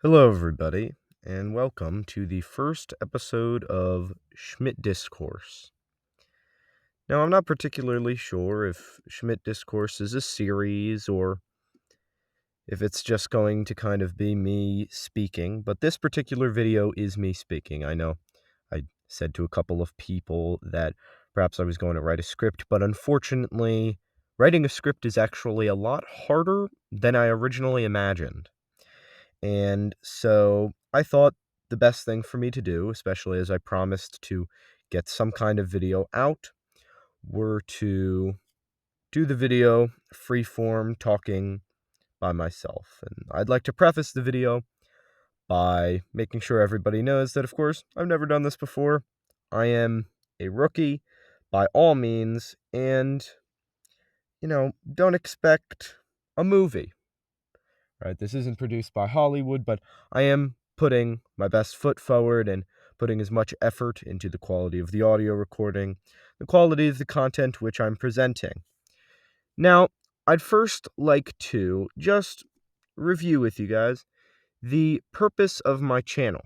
Hello, everybody, and welcome to the first episode of Schmidt Discourse. Now, I'm not particularly sure if Schmidt Discourse is a series or if it's just going to kind of be me speaking, but this particular video is me speaking. I know I said to a couple of people that perhaps I was going to write a script, but unfortunately, writing a script is actually a lot harder than I originally imagined. And so I thought the best thing for me to do, especially as I promised to get some kind of video out, were to do the video freeform talking by myself. And I'd like to preface the video by making sure everybody knows that, of course, I've never done this before. I am a rookie by all means, and, don't expect a movie. Right? This isn't produced by Hollywood, but I am putting my best foot forward and putting as much effort into the quality of the audio recording, the quality of the content which I'm presenting. Now, I'd first like to just review with you guys the purpose of my channel.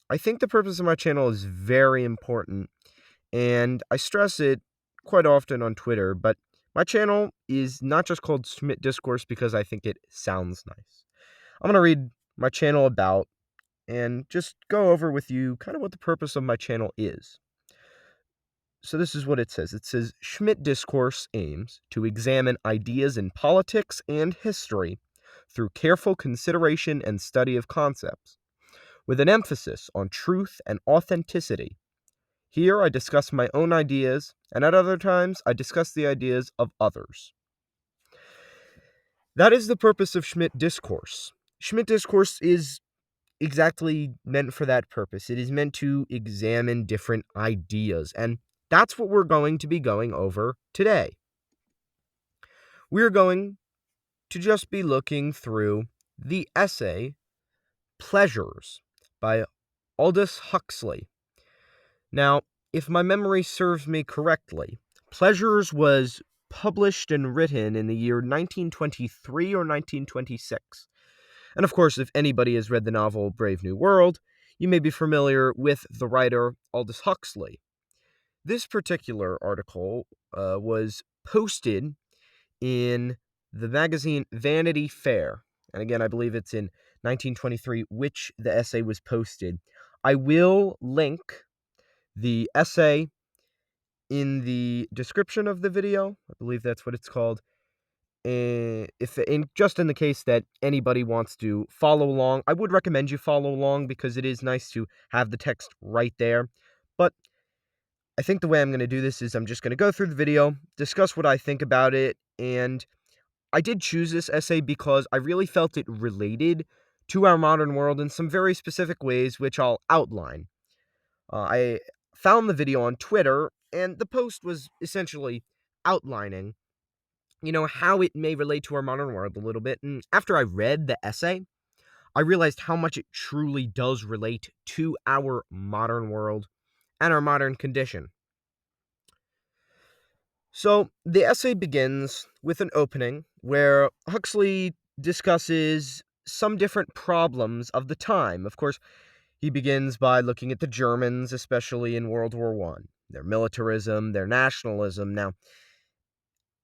I think the purpose of my channel is very important, and I stress it quite often on Twitter, but my channel is not just called Schmidt Discourse because I think it sounds nice. I'm going to read my channel about and just go over with you kind of what the purpose of my channel is. So this is what it says. It says, Schmidt Discourse aims to examine ideas in politics and history through careful consideration and study of concepts, with an emphasis on truth and authenticity. Here I discuss my own ideas, and at other times I discuss the ideas of others. That is the purpose of Schmidt Discourse. Schmidt Discourse is exactly meant for that purpose. It is meant to examine different ideas, and that's what we're going to be going over today. We're going to just be looking through the essay Pleasures by Aldous Huxley. Now, if my memory serves me correctly, Pleasures was published and written in the year 1923 or 1926. And of course, if anybody has read the novel Brave New World, you may be familiar with the writer Aldous Huxley. This particular article was posted in the magazine Vanity Fair. And again, I believe it's in 1923, which the essay was posted. I will link the essay in the description of the video. I believe that's what it's called. If in just in the case that anybody wants to follow along, I would recommend you follow along because it is nice to have the text right there. But I think the way I'm going to do this is I'm just going to go through the video, discuss what I think about it, and I did choose this essay because I really felt it related to our modern world in some very specific ways, which I'll outline. I found the video on Twitter, and the post was essentially outlining how it may relate to our modern world a little bit. And after I read the essay, I realized how much it truly does relate to our modern world and our modern condition. So the essay begins with an opening where Huxley discusses some different problems of the time. Of course, he begins by looking at the Germans, especially in World War I, their militarism, their nationalism. Now,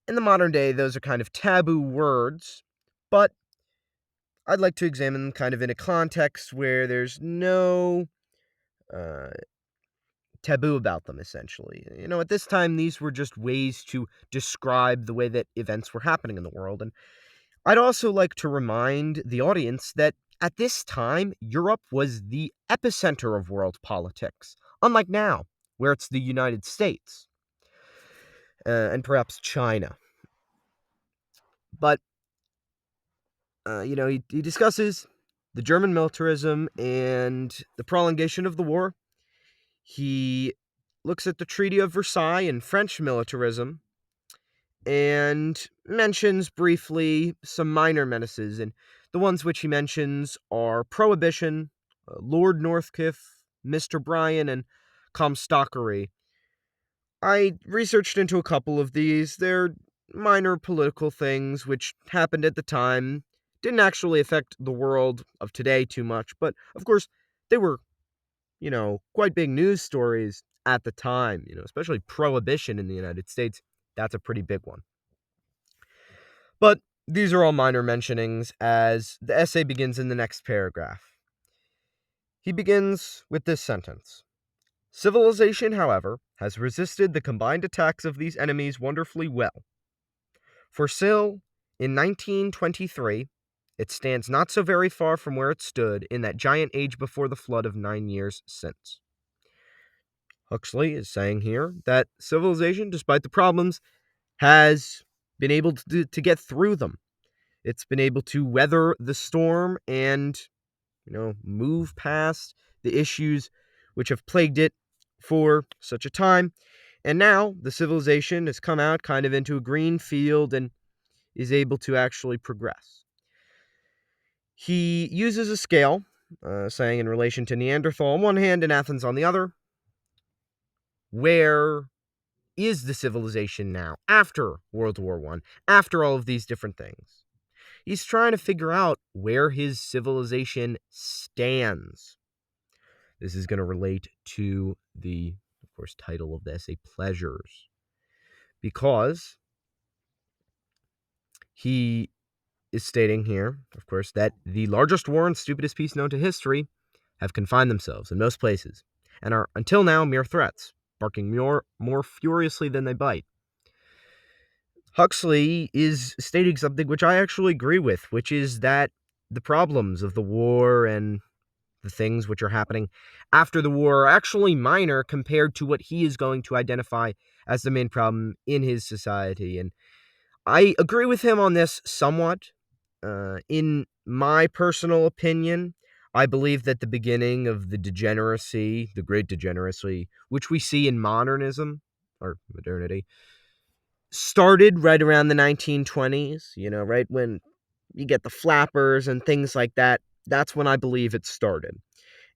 in the modern day, those are kind of taboo words, but I'd like to examine them kind of in a context where there's no uh, taboo about them, essentially. At this time, these were just ways to describe the way that events were happening in the world. And I'd also like to remind the audience that at this time, Europe was the epicenter of world politics, unlike now, where it's the United States and perhaps China. But he discusses the German militarism and the prolongation of the war. He looks at the Treaty of Versailles and French militarism and mentions briefly some minor menaces. And the ones which he mentions are Prohibition, Lord Northcliffe, Mr. Bryan, and Comstockery. I researched into a couple of these. They're minor political things which happened at the time, didn't actually affect the world of today too much, but of course, they were, quite big news stories at the time, especially prohibition in the United States. That's a pretty big one. But these are all minor mentionings as the essay begins in the next paragraph. He begins with this sentence. Civilization, however, has resisted the combined attacks of these enemies wonderfully well. For still, in 1923, it stands not so very far from where it stood in that giant age before the flood of 9 years since. Huxley is saying here that civilization, despite the problems, has been able to get through them. It's been able to weather the storm and, move past the issues which have plagued it for such a time. And now the civilization has come out kind of into a green field and is able to actually progress. He uses a scale, saying in relation to Neanderthal on one hand and Athens on the other, where is the civilization now after World War I, after all of these different things? He's trying to figure out where his civilization stands. This is going to relate to the, of course, title of the essay, Pleasures, because he is stating here, of course, that the largest war and stupidest peace known to history have confined themselves in most places, and are until now mere threats, barking more furiously than they bite. Huxley is stating something which I actually agree with, which is that the problems of the war and the things which are happening after the war are actually minor compared to what he is going to identify as the main problem in his society. And I agree with him on this somewhat. In my personal opinion, I believe that the beginning of the degeneracy, the great degeneracy, which we see in modernism or modernity, started right around the 1920s, right when you get the flappers and things like that. That's when I believe it started.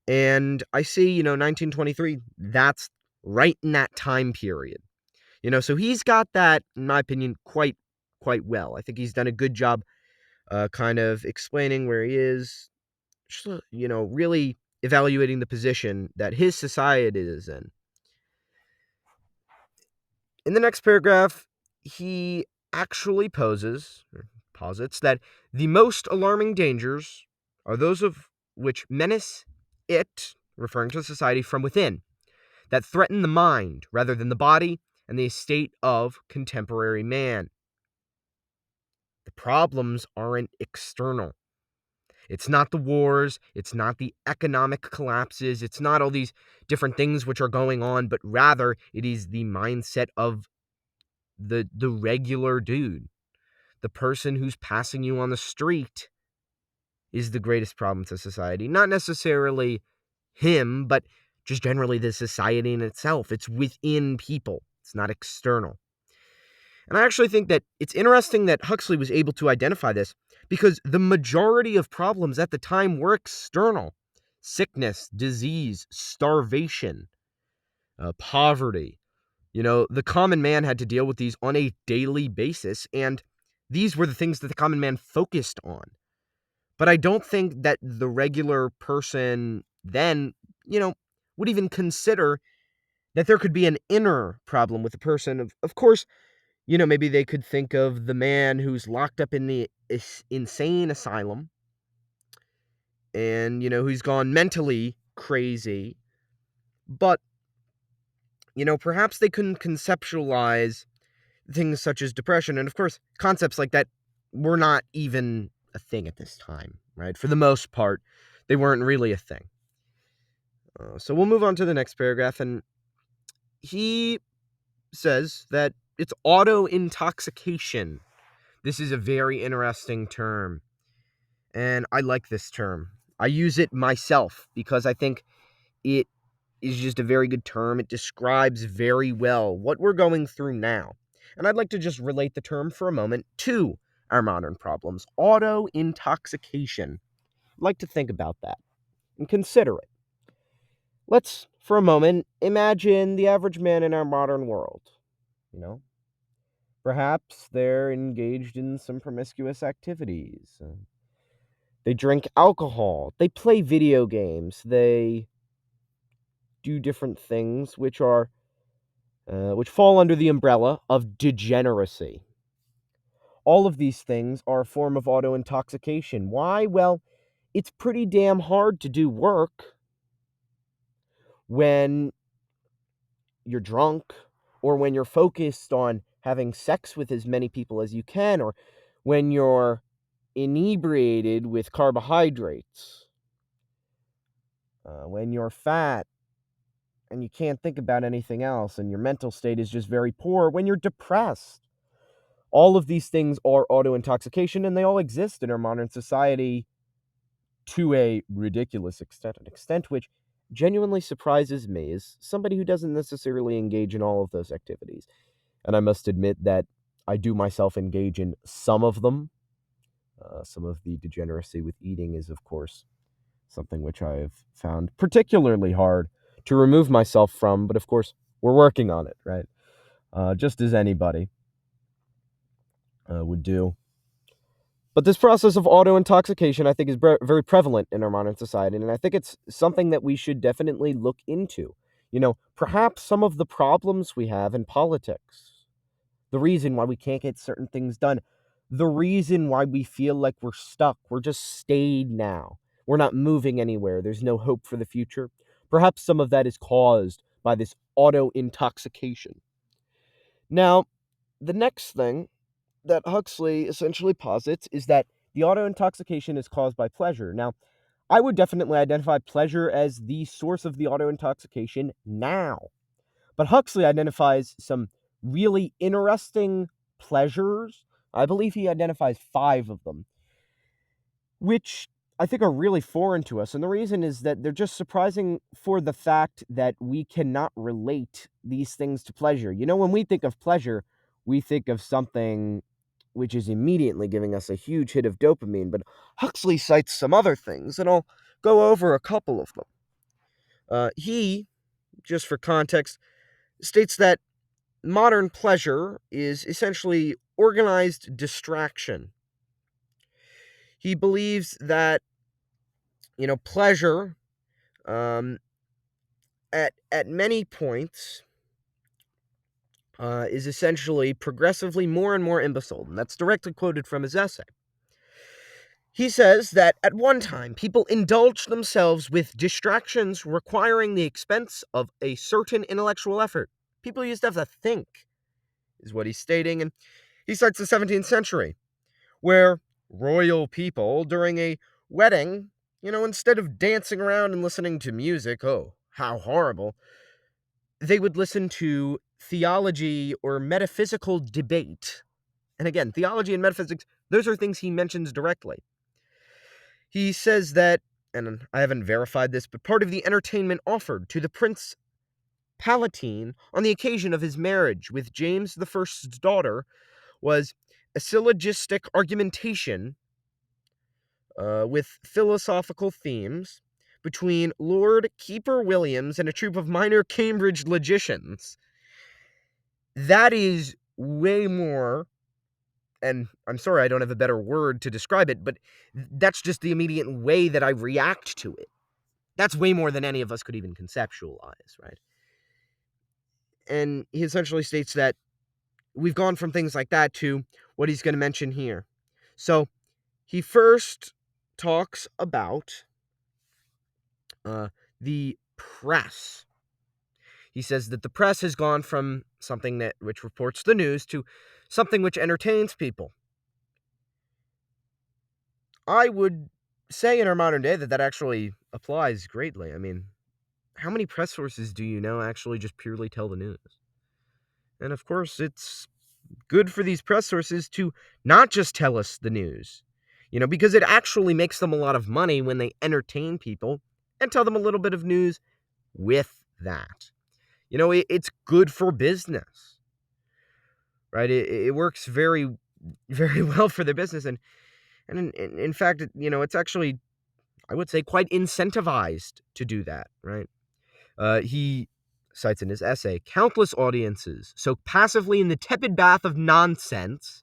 And I see, 1923, that's right in that time period. So he's got that, in my opinion, quite well. I think he's done a good job kind of explaining where he is, really evaluating the position that his society is in. In the next paragraph, he actually posits that the most alarming dangers are those of which menace it, referring to society from within, that threaten the mind rather than the body and the estate of contemporary man. The problems aren't external. It's not the wars, it's not the economic collapses, it's not all these different things which are going on, but rather it is the mindset of the regular dude. The person who's passing you on the street is the greatest problem to society. Not necessarily him, but just generally the society in itself. It's within people. It's not external. And I actually think that it's interesting that Huxley was able to identify this because the majority of problems at the time were external. Sickness, disease, starvation, poverty. The common man had to deal with these on a daily basis, and these were the things that the common man focused on. But I don't think that the regular person then, would even consider that there could be an inner problem with the person. Of course, maybe they could think of the man who's locked up in the insane asylum and, who's gone mentally crazy. But, perhaps they couldn't conceptualize things such as depression. And of course, concepts like that were not even a thing at this time, right? For the most part, they weren't really a thing. So we'll move on to the next paragraph. And he says that it's auto-intoxication. This is a very interesting term. And I like this term. I use it myself because I think it is just a very good term. It describes very well what we're going through now. And I'd like to just relate the term for a moment to our modern problems. Auto-intoxication. I'd like to think about that and consider it. Let's, for a moment, imagine the average man in our modern world. Perhaps they're engaged in some promiscuous activities. They drink alcohol. They play video games. They do different things which fall under the umbrella of degeneracy. All of these things are a form of auto-intoxication. Why? Well, it's pretty damn hard to do work when you're drunk, or when you're focused on having sex with as many people as you can, or when you're inebriated with carbohydrates, when you're fat and you can't think about anything else and your mental state is just very poor, when you're depressed. All of these things are auto-intoxication, and they all exist in our modern society to a ridiculous extent, an extent which genuinely surprises me as somebody who doesn't necessarily engage in all of those activities. And I must admit that I do myself engage in some of them. Some of the degeneracy with eating is, of course, something which I have found particularly hard to remove myself from, but of course, we're working on it, right? Just as anybody would do. But this process of auto-intoxication, I think, is very prevalent in our modern society, and I think it's something that we should definitely look into. Perhaps some of the problems we have in politics, the reason why we can't get certain things done, the reason why we feel like we're stuck, we're just stayed now, we're not moving anywhere, there's no hope for the future. Perhaps some of that is caused by this auto-intoxication. Now, the next thing that Huxley essentially posits is that the auto-intoxication is caused by pleasure. Now, I would definitely identify pleasure as the source of the auto-intoxication now. But Huxley identifies some really interesting pleasures. I believe he identifies 5 of them, which I think are really foreign to us. And the reason is that they're just surprising for the fact that we cannot relate these things to pleasure. When we think of pleasure, we think of something which is immediately giving us a huge hit of dopamine. But Huxley cites some other things, and I'll go over a couple of them. He, just for context, states that modern pleasure is essentially organized distraction. He believes that, pleasure, at many points, is essentially progressively more and more imbecile, and that's directly quoted from his essay. He says that at one time, people indulged themselves with distractions requiring the expense of a certain intellectual effort. People used to have to think, is what he's stating, and he cites the 17th century, where royal people, during a wedding, instead of dancing around and listening to music, oh, how horrible, they would listen to theology or metaphysical debate. And again, theology and metaphysics, those are things he mentions directly. He says that, and I haven't verified this, but part of the entertainment offered to the Prince Palatine on the occasion of his marriage with James I's daughter was a syllogistic argumentation with philosophical themes between Lord Keeper Williams and a troupe of minor Cambridge logicians. That is way more, and I'm sorry I don't have a better word to describe it, but that's just the immediate way that I react to it. That's way more than any of us could even conceptualize, right? And he essentially states that we've gone from things like that to what he's going to mention here. So he first talks about the press. He says that the press has gone from something which reports the news to something which entertains people. I would say in our modern day that actually applies greatly. I mean, how many press sources do you know actually just purely tell the news? And of course, it's good for these press sources to not just tell us the news, because it actually makes them a lot of money when they entertain people and tell them a little bit of news with that. It's good for business, right? It works very, very well for their business. And in fact, it's actually, I would say, quite incentivized to do that, right? He cites in his essay, countless audiences soak passively in the tepid bath of nonsense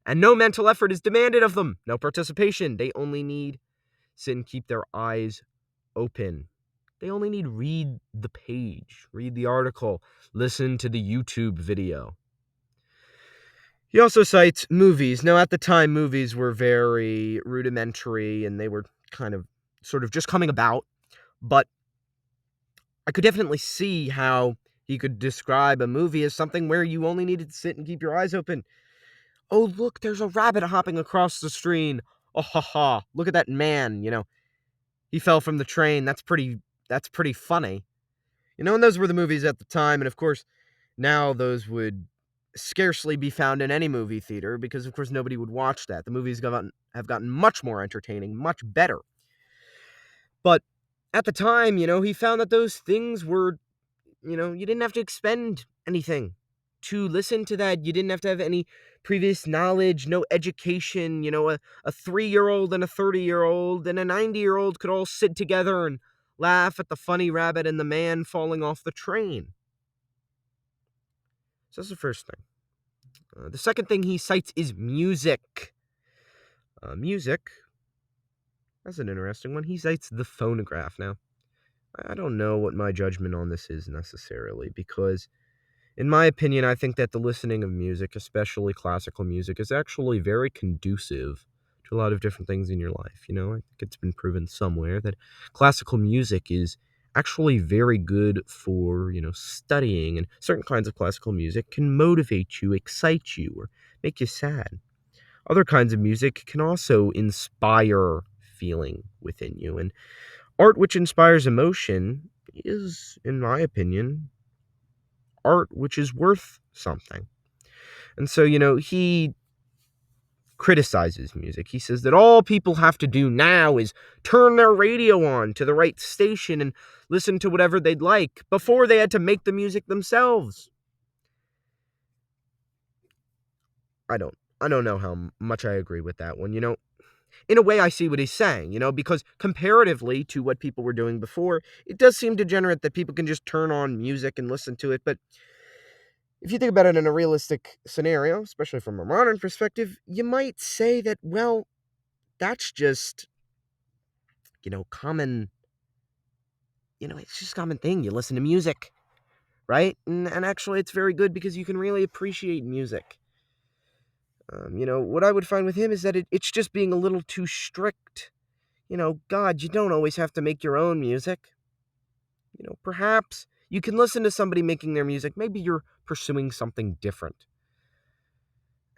And no mental effort is demanded of them. No participation. They only need sit and keep their eyes open. They only need read the page, read the article, listen to the YouTube video. He also cites movies. Now, at the time, movies were very rudimentary and they were kind of sort of just coming about. But I could definitely see how he could describe a movie as something where you only needed to sit and keep your eyes open. Oh, look, there's a rabbit hopping across the screen. Oh, ha, ha. Look at that man, he fell from the train. That's pretty funny. And those were the movies at the time. And of course, now those would scarcely be found in any movie theater because, of course, nobody would watch that. The movies have gotten much more entertaining, much better. But at the time, he found that those things were, you didn't have to expend anything to listen to that. You didn't have to have any previous knowledge, no education. A 3-year-old and a 30-year-old and a 90-year-old could all sit together and laugh at the funny rabbit and the man falling off the train. So that's the first thing. The second thing he cites is music. Music, that's an interesting one. He cites the phonograph. Now, I don't know what my judgment on this is necessarily, because in my opinion, I think that the listening of music, especially classical music, is actually very conducive to a lot of different things in your life. I think it's been proven somewhere that classical music is actually very good for, studying, and certain kinds of classical music can motivate you, excite you, or make you sad. Other kinds of music can also inspire feeling within you, and art which inspires emotion is, in my opinion, art which is worth something. And so, he criticizes music. He says that all people have to do now is turn their radio on to the right station and listen to whatever they'd like. Before, they had to make the music themselves. I don't know how much I agree with that one. In a way, I see what he's saying, because comparatively to what people were doing before, it does seem degenerate that people can just turn on music and listen to it. But if you think about it in a realistic scenario, especially from a modern perspective, you might say that, well, that's just, common, it's just a common thing. You listen to music, right? And actually, it's very good because you can really appreciate music. What I would find with him is that it's just being a little too strict. God, you don't always have to make your own music. Perhaps you can listen to somebody making their music. Maybe you're pursuing something different.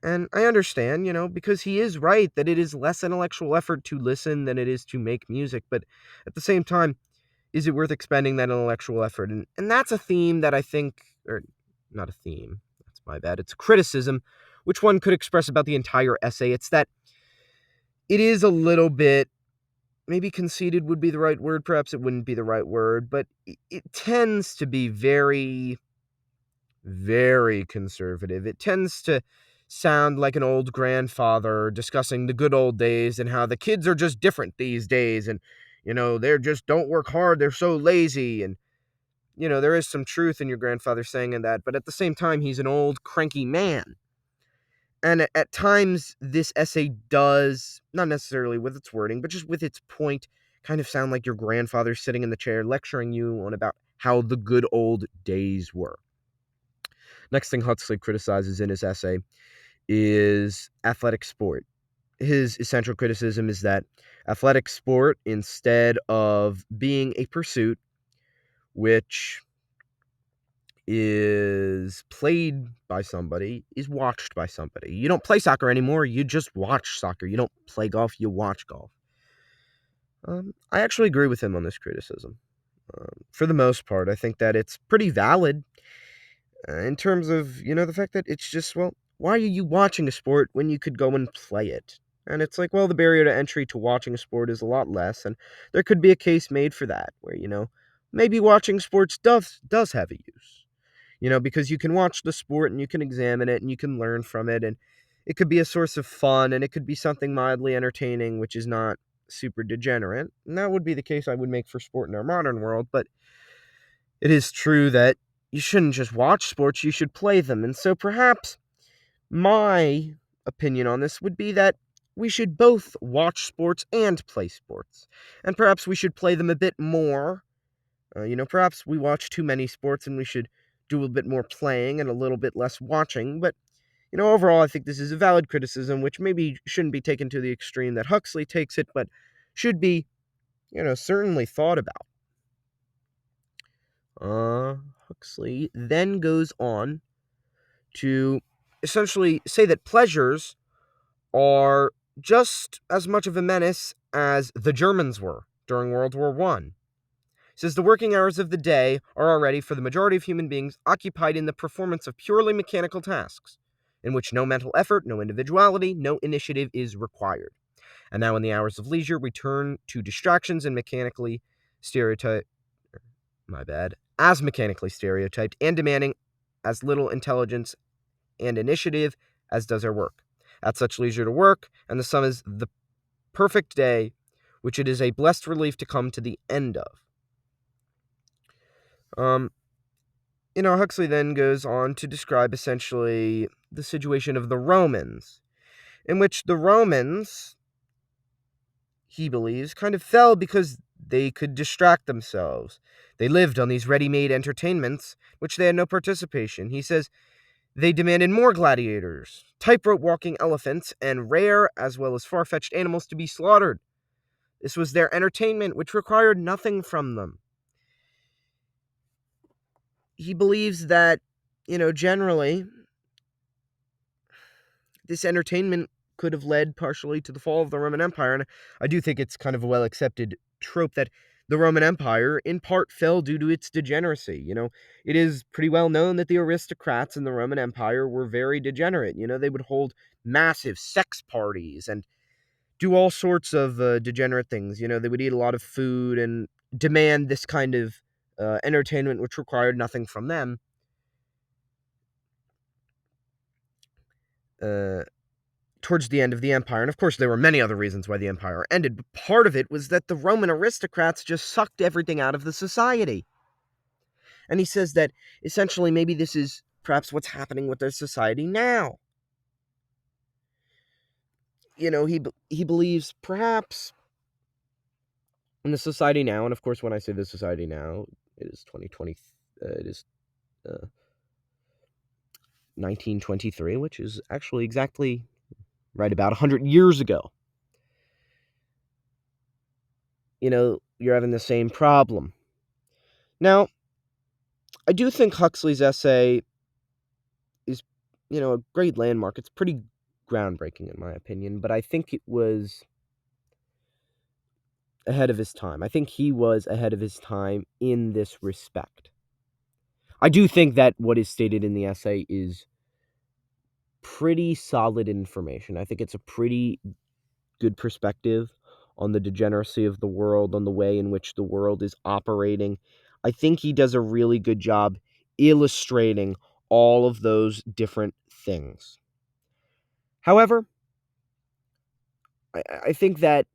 And I understand, because he is right that it is less intellectual effort to listen than it is to make music. But at the same time, is it worth expending that intellectual effort? And that's a theme that I think, or not a theme, that's my bad. It's a criticism, which one could express about the entire essay. It's that it is a little bit, maybe conceited would be the right word. Perhaps it wouldn't be the right word, but it tends to be very, very conservative. It tends to sound like an old grandfather discussing the good old days and how the kids are just different these days, and they're just don't work hard, they're so lazy. And there is some truth in your grandfather saying in that, but at the same time, he's an old cranky man. And at times this essay does, not necessarily with its wording, but just with its point, kind of sound like your grandfather sitting in the chair lecturing you on about how the good old days were. Next thing Huxley criticizes in his essay is athletic sport. His essential criticism is that athletic sport, instead of being a pursuit which is played by somebody, is watched by somebody. You don't play soccer anymore, you just watch soccer. You don't play golf, you watch golf. I actually agree with him on this criticism. For the most part, I think that it's pretty valid in terms of, the fact that it's just, well, why are you watching a sport when you could go and play it? And it's like, well, the barrier to entry to watching a sport is a lot less, and there could be a case made for that, where, maybe watching sports does have a use. Because you can watch the sport and you can examine it and you can learn from it, and it could be a source of fun, and it could be something mildly entertaining, which is not super degenerate. And that would be the case I would make for sport in our modern world, but it is true that you shouldn't just watch sports, you should play them. And so perhaps my opinion on this would be that we should both watch sports and play sports. And perhaps we should play them a bit more. Perhaps we watch too many sports and we should do a bit more playing and a little bit less watching. But, overall, I think this is a valid criticism, which maybe shouldn't be taken to the extreme that Huxley takes it, but should be, certainly thought about. Huxley then goes on to essentially say that pleasures are just as much of a menace as the Germans were during World War I. He says the working hours of the day are already, for the majority of human beings, occupied in the performance of purely mechanical tasks, in which no mental effort, no individuality, no initiative is required. And now in the hours of leisure, we turn to distractions and as mechanically stereotyped and demanding as little intelligence and initiative as does our work. At such leisure to work, and the sum is the perfect day, which it is a blessed relief to come to the end of. Huxley then goes on to describe essentially the situation of the Romans, in which the Romans, he believes, kind of fell because they could distract themselves. They lived on these ready-made entertainments, which they had no participation. He says they demanded more gladiators, tightrope walking elephants, and rare as well as far-fetched animals to be slaughtered. This was their entertainment, which required nothing from them. He believes that, generally, this entertainment could have led partially to the fall of the Roman Empire, and I do think it's kind of a well-accepted trope that the Roman Empire, in part, fell due to its degeneracy. It is pretty well known that the aristocrats in the Roman Empire were very degenerate. They would hold massive sex parties and do all sorts of degenerate things. They would eat a lot of food and demand this kind of entertainment which required nothing from them. Towards the end of the empire. And of course, there were many other reasons why the empire ended, but part of it was that the Roman aristocrats just sucked everything out of the society. And he says that essentially maybe this is perhaps what's happening with their society now. He believes perhaps in the society now, and of course, when I say the society now, it is 2020, it is 1923, which is actually exactly right about 100 years ago. You're having the same problem. Now, I do think Huxley's essay is, a great landmark. It's pretty groundbreaking, in my opinion, but I think it was ahead of his time. I think he was ahead of his time in this respect. I do think that what is stated in the essay is pretty solid information. I think it's a pretty good perspective on the degeneracy of the world, on the way in which the world is operating. I think he does a really good job illustrating all of those different things. However, I think that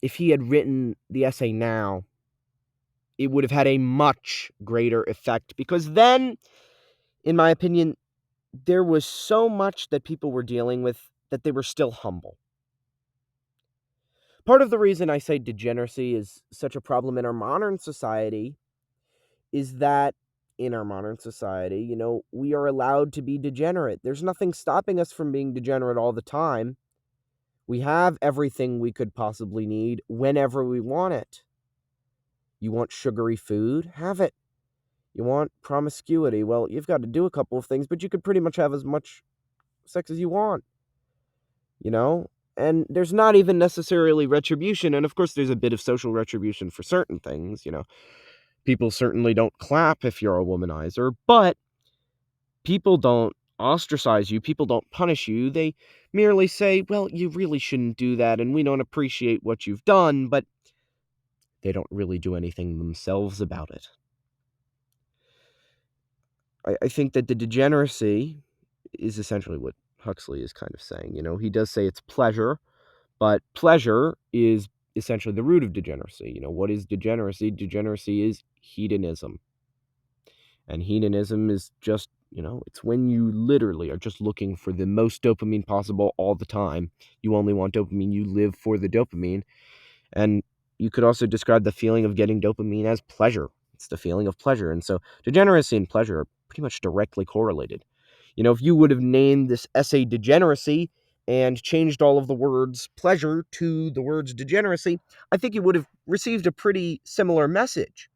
if he had written the essay now, it would have had a much greater effect, because then, in my opinion, there was so much that people were dealing with that they were still humble. Part of the reason I say degeneracy is such a problem in our modern society is that in our modern society, we are allowed to be degenerate. There's nothing stopping us from being degenerate all the time. We have everything we could possibly need whenever we want it. You want sugary food? Have it. You want promiscuity? Well, you've got to do a couple of things, but you could pretty much have as much sex as you want. And there's not even necessarily retribution. And of course, there's a bit of social retribution for certain things. People certainly don't clap if you're a womanizer, but people don't ostracize you. People don't punish you. They merely say, well, you really shouldn't do that, and we don't appreciate what you've done, but they don't really do anything themselves about it. I think that the degeneracy is essentially what Huxley is kind of saying. He does say it's pleasure, but pleasure is essentially the root of degeneracy. What is degeneracy? Degeneracy is hedonism. And hedonism is just, It's when you literally are just looking for the most dopamine possible all the time. You only want dopamine, you live for the dopamine. And you could also describe the feeling of getting dopamine as pleasure. It's the feeling of pleasure. And so degeneracy and pleasure are pretty much directly correlated. If you would have named this essay Degeneracy and changed all of the words pleasure to the words degeneracy, I think you would have received a pretty similar message.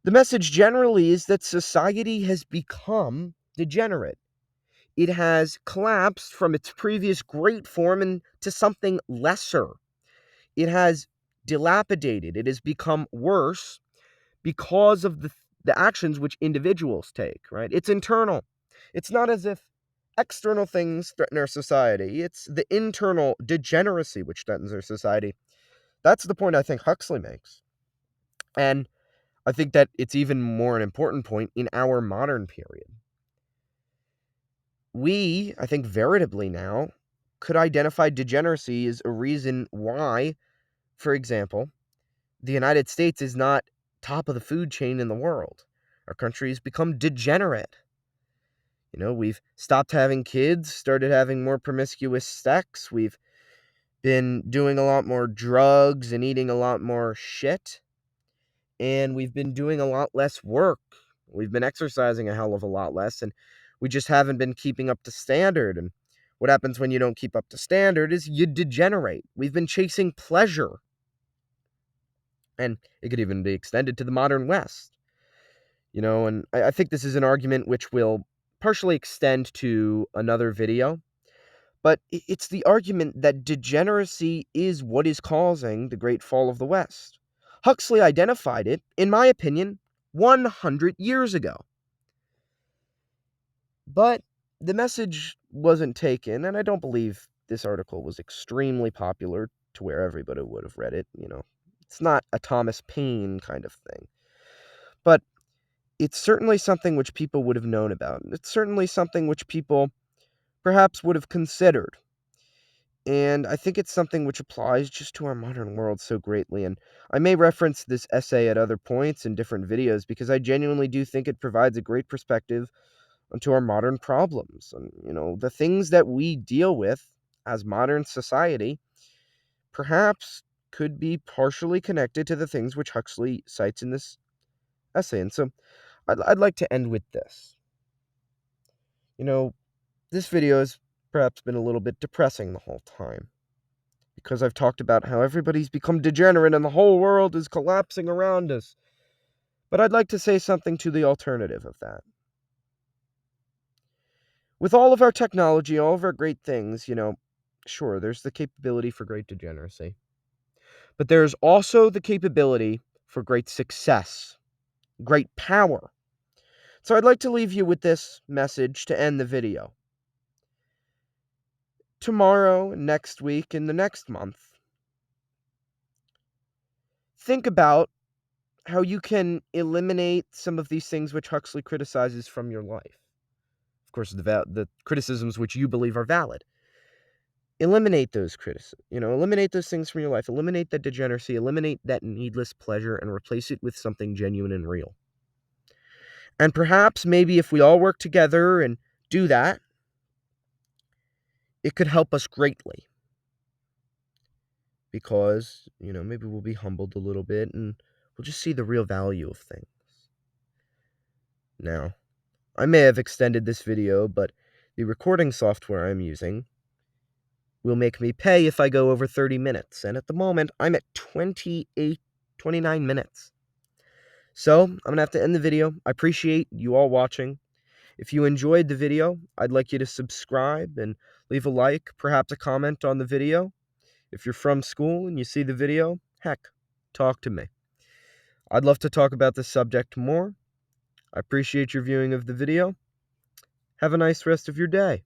The message generally is that society has become degenerate. It has collapsed from its previous great form into something lesser. It has dilapidated. It has become worse because of the actions which individuals take, right? It's internal. It's not as if external things threaten our society. It's the internal degeneracy which threatens our society. That's the point I think Huxley makes. And I think that it's even more an important point in our modern period. We, I think veritably now, could identify degeneracy as a reason why, for example, the United States is not top of the food chain in the world. Our country has become degenerate. We've stopped having kids, started having more promiscuous sex. We've been doing a lot more drugs and eating a lot more shit. And we've been doing a lot less work. We've been exercising a hell of a lot less, and we just haven't been keeping up to standard. And what happens when you don't keep up to standard is you degenerate. We've been chasing pleasure. And it could even be extended to the modern West. And I think this is an argument which will partially extend to another video, but it's the argument that degeneracy is what is causing the Great Fall of the West. Huxley identified it, in my opinion, 100 years ago. But the message wasn't taken, and I don't believe this article was extremely popular to where everybody would have read it. It's not a Thomas Paine kind of thing. But it's certainly something which people would have known about. It's certainly something which people perhaps would have considered. And I think it's something which applies just to our modern world so greatly. And I may reference this essay at other points in different videos because I genuinely do think it provides a great perspective onto our modern problems. And, the things that we deal with as modern society perhaps could be partially connected to the things which Huxley cites in this essay. And so I'd like to end with this. This video has perhaps been a little bit depressing the whole time because I've talked about how everybody's become degenerate and the whole world is collapsing around us. But I'd like to say something to the alternative of that. With all of our technology, all of our great things, sure, there's the capability for great degeneracy. But there's also the capability for great success, great power. So I'd like to leave you with this message to end the video. Tomorrow, next week, and the next month, think about how you can eliminate some of these things which Huxley criticizes from your life. Of course, the criticisms which you believe are valid. Eliminate those criticisms. Eliminate those things from your life. Eliminate that degeneracy. Eliminate that needless pleasure and replace it with something genuine and real. And perhaps, maybe if we all work together and do that, it could help us greatly. Because, maybe we'll be humbled a little bit and we'll just see the real value of things. Now, I may have extended this video, but the recording software I'm using will make me pay if I go over 30 minutes. And at the moment, I'm at 29 minutes. So, I'm going to have to end the video. I appreciate you all watching. If you enjoyed the video, I'd like you to subscribe and leave a like, perhaps a comment on the video. If you're from school and you see the video, heck, talk to me. I'd love to talk about this subject more. I appreciate your viewing of the video. Have a nice rest of your day.